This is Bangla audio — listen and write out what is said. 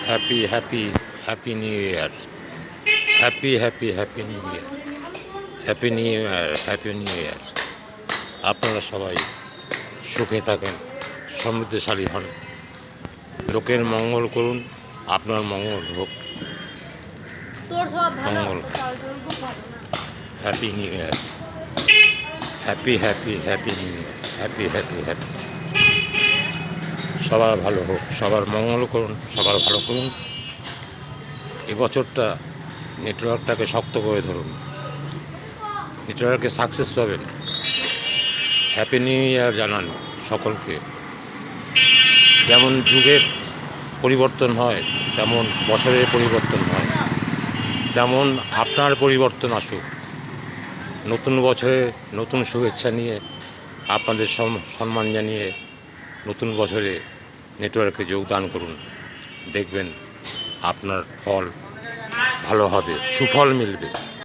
Happy happy happy new year. Happy new year. Happy new year, happy new ইয়ার। আপনারা সবাই সুখে থাকেন, সমৃদ্ধশালী হন, লোকের মঙ্গল করুন, আপনার মঙ্গল হোক। মঙ্গল। Happy new year. Happy happy happy new year. Happy happy happy. সবার ভালো হোক, সবার মঙ্গল করুন, সবার ভালো করুন। এবছরটা নেটওয়ার্কটাকে শক্ত করে ধরুন, নেটওয়ার্কে সাকসেস পাবেন। হ্যাপি নিউ ইয়ার জানান সকলকে। যেমন যুগের পরিবর্তন হয়, তেমন বছরের পরিবর্তন হয়, তেমন আপনার পরিবর্তন আসুক। নতুন বছরে নতুন শুভেচ্ছা নিয়ে, আপনাদের সম্মান জানিয়ে নতুন বছরে নেটওয়ার্কে যোগদান করুন। দেখবেন আপনার ফল ভালো হবে, সুফল মিলবে।